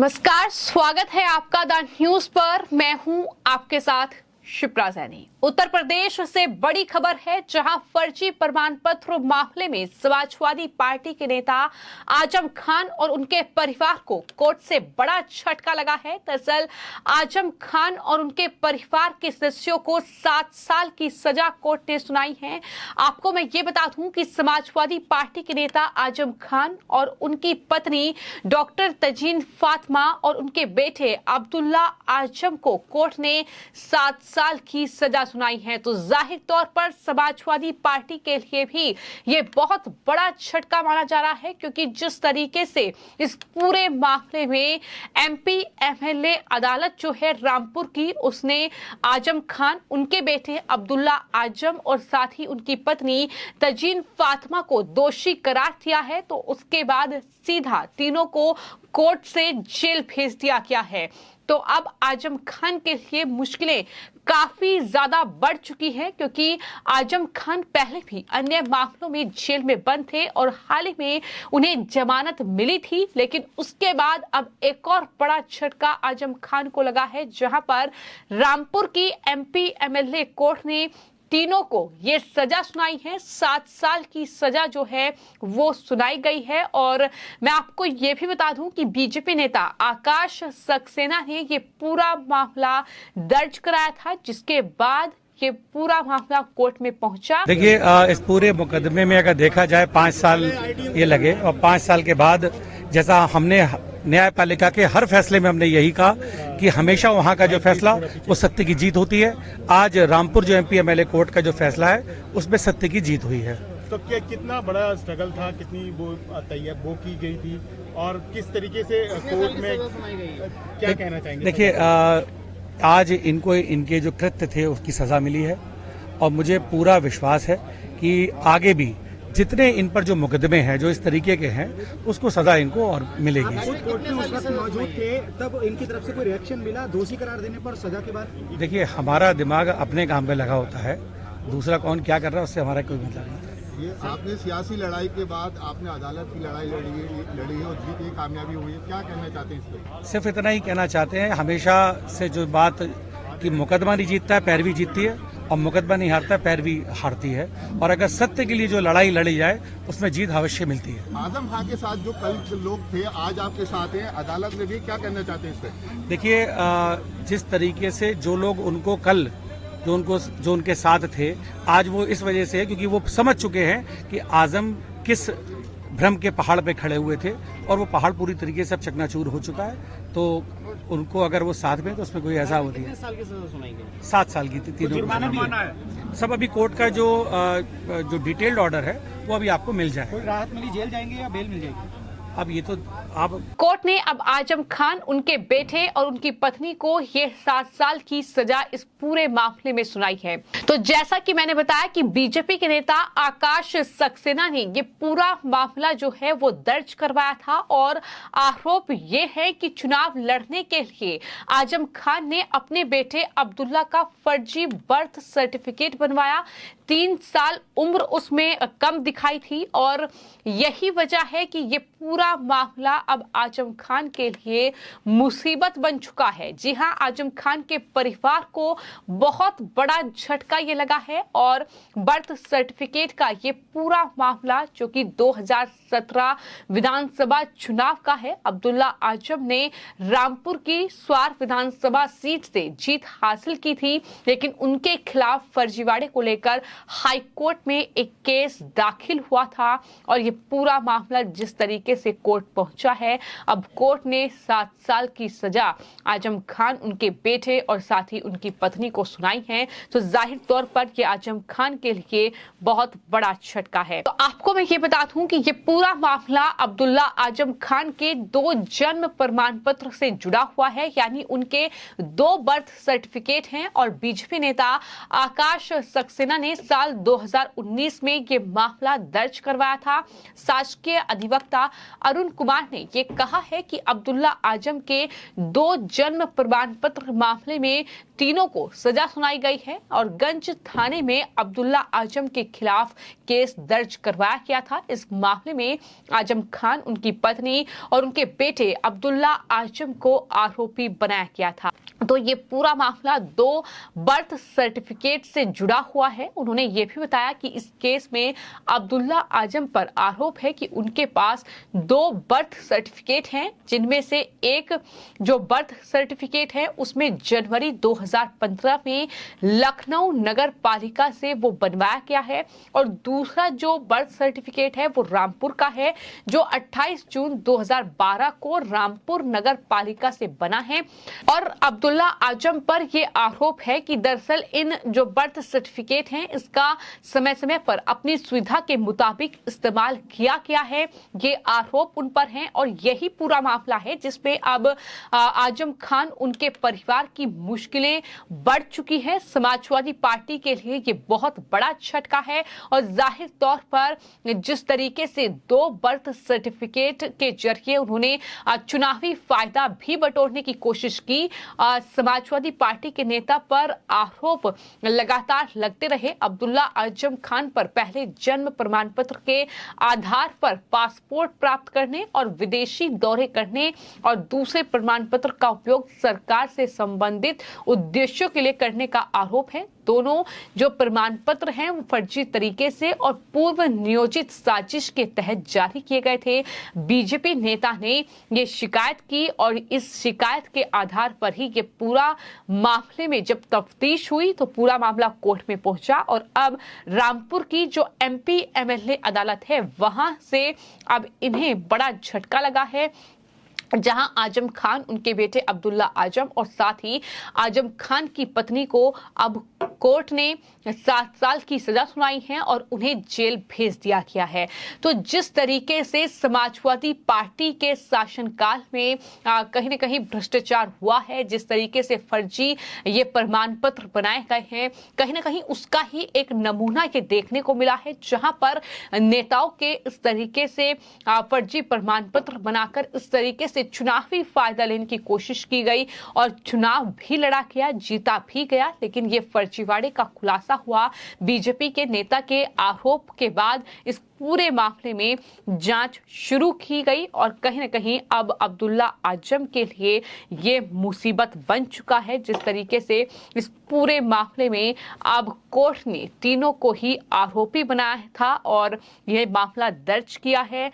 नमस्कार, स्वागत है आपका द न्यूज पर। मैं हूं आपके साथ शिप्रा सैनी। उत्तर प्रदेश से बड़ी खबर है, जहां फर्जी प्रमाण पत्र मामले में समाजवादी पार्टी के नेता आजम खान और उनके परिवार को कोर्ट से बड़ा झटका लगा है। दरअसल आजम खान और उनके परिवार के सदस्यों को 7 साल की सजा कोर्ट ने सुनाई है। आपको मैं ये बता दूं कि समाजवादी पार्टी के नेता आजम खान और उनकी पत्नी डॉक्टर तजीन फातिमा और उनके बेटे अब्दुल्ला आजम को कोर्ट ने 7 साल की सजा सुनाई है। तो जाहिर तौर पर समाजवादी पार्टी के लिए भी ये बहुत बड़ा झटका माना जा रहा है, क्योंकि जिस तरीके से इस पूरे मामले में एमपी एमएलए अदालत जो है रामपुर की, उसने आजम खान, उनके बेटे अब्दुल्ला आजम और साथ ही उनकी पत्नी तजीन फातिमा को दोषी करार दिया है। तो उसके बाद सीधा तीनों को कोर्ट से जेल भेज दिया गया है। तो अब आजम खान के लिए मुश्किलें काफी ज्यादा बढ़ चुकी हैं, क्योंकि आजम खान पहले भी अन्य मामलों में जेल में बंद थे और हाल ही में उन्हें जमानत मिली थी। लेकिन उसके बाद अब एक और बड़ा झटका आजम खान को लगा है, जहां पर रामपुर की एमपी एमएलए कोर्ट ने तीनों को ये सजा सुनाई है। 7 साल की सजा जो है वो सुनाई गई है। और मैं आपको ये भी बता दूं कि बीजेपी नेता आकाश सक्सेना ने ये पूरा मामला दर्ज कराया था, जिसके बाद ये पूरा मामला कोर्ट में पहुंचा। देखिए, इस पूरे मुकदमे में अगर देखा जाए 5 साल ये लगे, और 5 साल के बाद जैसा हमने न्यायपालिका के हर फैसले में हमने यही कहा कि हमेशा वहां का जो फैसला वो सत्य की जीत होती है। आज रामपुर जो एमपी एमएलए कोर्ट का जो फैसला है उसमें सत्य की जीत हुई है। तो क्या कितना बड़ा स्ट्रगल था, कितनी वो की गई थी और किस तरीके से कोर्ट में क्या कहना चाहेंगे? देखिए, आज इनको इनके जो कृत्य थे उसकी सजा मिली है, और मुझे पूरा विश्वास है कि आगे भी जितने इन पर जो मुकदमे हैं जो इस तरीके के हैं उसको सजा इनको और मिलेगी। कोर्ट में उस वक्त मौजूद थे, तब इनकी तरफ से कोई रिएक्शन मिला दोषी करार देने पर सजा के बाद? देखिए, हमारा दिमाग अपने काम पे लगा होता है, दूसरा कौन क्या कर रहा है उससे हमारा कोई मतलब नहीं। ये आपने सियासी लड़ाई के बाद आपने अदालत की लड़ाई लड़ी है और जीत ये कामयाबी हुई है, क्या कहना चाहते हैं इस पर? सिर्फ इतना ही कहना चाहते हैं, हमेशा से जो बात कि मुकदमा नहीं जीतता है पैरवी जीतती है, और मुकदमा नहीं हारता है पैरवी हारती है। और अगर सत्य के लिए जो लड़ाई लड़ी जाए उसमें जीत अवश्य मिलती है। आजम खान के साथ जो कल लोग थे आज आपके साथ हैं, अदालत में भी क्या कहना चाहते हैं इस पर? देखिए, जिस तरीके से जो लोग उनको कल जो उनके साथ थे, आज वो इस वजह से है क्योंकि वो समझ चुके हैं कि आजम किस भ्रम के पहाड़ पे खड़े हुए थे, और वो पहाड़ पूरी तरीके से अब चकनाचूर हो चुका है। तो उनको अगर वो साथ में, तो उसमें कोई ऐसा होती है। 7 साल की थी तीनों को। सब अभी कोर्ट का जो डिटेल्ड ऑर्डर है वो अभी आपको मिल जाए। कोई राहत मिली, जेल जाएंगे या बेल मिल जाएगी? अब ये तो आप कोर्ट ने अब आजम खान, उनके बेटे और उनकी पत्नी को ये 7 साल की सजा इस पूरे मामले में सुनाई है। तो जैसा कि मैंने बताया कि बीजेपी के नेता आकाश सक्सेना ने ये पूरा मामला जो है वो दर्ज करवाया था, और आरोप ये है कि चुनाव लड़ने के लिए आजम खान ने अपने बेटे अब्दुल्ला का फर्जी बर्थ सर्टिफिकेट बनवाया। 3 साल उम्र उसमें कम दिखाई थी, और यही वजह है कि ये पूरा मामला अब आजम खान के लिए मुसीबत बन चुका है। जी हां, आजम खान के परिवार को बहुत बड़ा झटका ये लगा है, और बर्थ सर्टिफिकेट का ये पूरा मामला जो कि 2017 विधानसभा चुनाव का है। अब्दुल्ला आजम ने रामपुर की स्वार विधानसभा सीट से जीत हासिल की थी, लेकिन उनके खिलाफ फर्जीवाड़े को लेकर हाई कोर्ट में एक केस दाखिल हुआ था, और ये पूरा मामला जिस तरीके से कोर्ट पहुंचा है, अब कोर्ट ने 7 साल की सजा आजम खान, उनके बेटे और साथ ही उनकी पत्नी को सुनाई है। तो जाहिर तौर पर ये आजम खान के लिए बहुत बड़ा झटका है। तो आपको मैं ये बता दूं कि ये पूरा मामला अब्दुल्ला आजम खान के 2 जन्म प्रमाण पत्र से जुड़ा हुआ है, यानी उनके 2 बर्थ सर्टिफिकेट हैं, और बीजेपी नेता आकाश सक्सेना ने साल 2019 में ये मामला दर्ज करवाया था। शासकीय अधिवक्ता अरुण कुमार ने ये कहा है कि अब्दुल्ला आजम के 2 जन्म प्रमाण पत्र मामले में तीनों को सजा सुनाई गई है और गंज थाने में अब्दुल्ला आजम के खिलाफ केस दर्ज करवाया गया था। इस मामले में आजम खान, उनकी पत्नी और उनके बेटे अब्दुल्ला आजम को आरोपी बनाया गया था। तो ये पूरा मामला 2 बर्थ सर्टिफिकेट से जुड़ा हुआ है। उन्होंने ये भी बताया कि इस केस में अब्दुल्ला आजम पर आरोप है कि उनके पास 2 बर्थ सर्टिफिकेट हैं, जिनमें से एक जो बर्थ सर्टिफिकेट है उसमें जनवरी 2015 में लखनऊ नगर पालिका से वो बनवाया गया है और दूसरा जो बर्थ सर्टिफिकेट है वो रामपुर का है, जो 28 जून 2012 को रामपुर नगर पालिका से बना है। और अब्दुल्ला आजम पर यह आरोप है कि दरअसल इन जो बर्थ सर्टिफिकेट हैं इसका समय समय पर अपनी सुविधा के मुताबिक इस्तेमाल किया गया है। ये आरोप उन पर हैं और यही पूरा मामला है जिसमें अब आजम खान, उनके परिवार की मुश्किलें बढ़ चुकी है। समाजवादी पार्टी के लिए ये बहुत बड़ा झटका है और जाहिर तौर पर जिस तरीके से 2 बर्थ सर्टिफिकेट के जरिए उन्होंने चुनावी फायदा भी बटोरने की कोशिश की, समाजवादी पार्टी के नेता पर आरोप लगातार लगते रहे। अब्दुल्ला आजम खान पर पहले जन्म प्रमाण पत्र के आधार पर पासपोर्ट प्राप्त करने और विदेशी दौरे करने और दूसरे प्रमाण पत्र का उपयोग सरकार से संबंधित उद्देश्यों के लिए करने का आरोप है। दोनों जो प्रमाण पत्र हैं वो फर्जी तरीके से और पूर्व नियोजित साजिश के तहत जारी किए गए थे। बीजेपी नेता ने ये शिकायत की और इस शिकायत के आधार पर ही ये पूरा मामले में जब तफ्तीश हुई तो पूरा मामला कोर्ट में पहुंचा और अब रामपुर की जो MP MLA अदालत है वहां से अब इन्हें बड़ा झटका लगा है, जहां आजम खान, उनके बेटे अब्दुल्ला आजम और साथ ही आजम खान की पत्नी को अब कोर्ट ने 7 साल की सजा सुनाई है और उन्हें जेल भेज दिया गया है। तो जिस तरीके से समाजवादी पार्टी के शासनकाल में कहीं न कहीं भ्रष्टाचार हुआ है, जिस तरीके से फर्जी ये प्रमाण पत्र बनाए गए हैं, कहीं न कहीं उसका ही एक नमूना ये देखने को मिला है, जहां पर नेताओं के इस तरीके से फर्जी प्रमाण पत्र बनाकर इस तरीके से चुनावी फायदा लेने की कोशिश की गई और चुनाव भी लड़ा गया, जीता भी गया। लेकिन ये फर्जीवाड़े का खुलासा हुआ बीजेपी के नेता के आरोप के बाद। इस पूरे मामले में जांच शुरू की गई और कहीं न कहीं अब अब्दुल्ला आजम के लिए ये मुसीबत बन चुका है। जिस तरीके से इस पूरे मामले में अब कोर्ट ने तीनों को ही आरोपी बनाया था और यह मामला दर्ज किया है।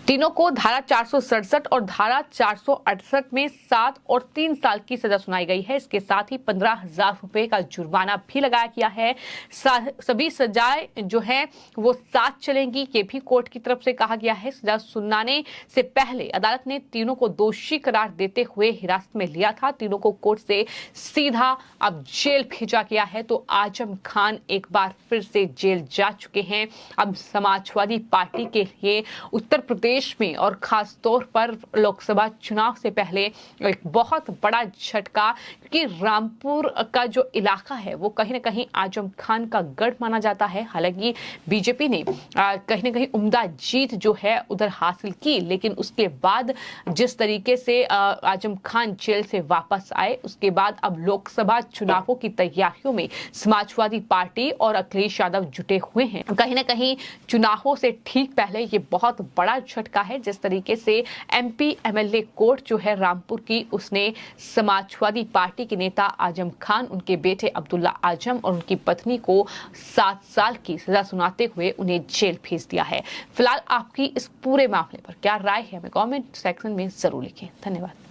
तीनों को धारा 467 और धारा 468 में 7 और 3 साल की सजा सुनाई गई है। इसके साथ ही 15,000 रुपए का जुर्माना भी लगाया गया है। सभी सजाएं जो है वो साथ चलेंगी, ये भी कोर्ट की तरफ से कहा गया है। सजा सुनाने से पहले अदालत ने तीनों को दोषी करार देते हुए हिरासत में लिया था। तीनों को कोर्ट से सीधा अब जेल भेजा गया है। तो आजम खान एक बार फिर से जेल जा चुके हैं। अब समाजवादी पार्टी के लिए उत्तर प्रदेश में और खास तौर पर लोकसभा चुनाव से पहले एक बहुत बड़ा झटका, क्योंकि रामपुर का जो इलाका है वो कहीं न कहीं आजम खान का गढ़ माना जाता है। हालांकि बीजेपी ने कहीं न कहीं उम्दा जीत जो है उधर हासिल की, लेकिन उसके बाद जिस तरीके से आजम खान जेल से वापस आए, उसके बाद अब लोकसभा चुनावों की तैयारियों में समाजवादी पार्टी और अखिलेश यादव जुटे हुए हैं। कहीं न कहीं चुनावों से ठीक पहले ये बहुत बड़ा झटका है। जिस तरीके से MP MLA कोर्ट जो है रामपुर की, उसने समाजवादी पार्टी के नेता आजम खान, उनके बेटे अब्दुल्ला आजम और उनकी पत्नी को 7 साल की सजा सुनाते हुए उन्हें जेल भेज दिया है। फिलहाल आपकी इस पूरे मामले पर क्या राय है, हमें कमेंट सेक्शन में जरूर लिखें। धन्यवाद।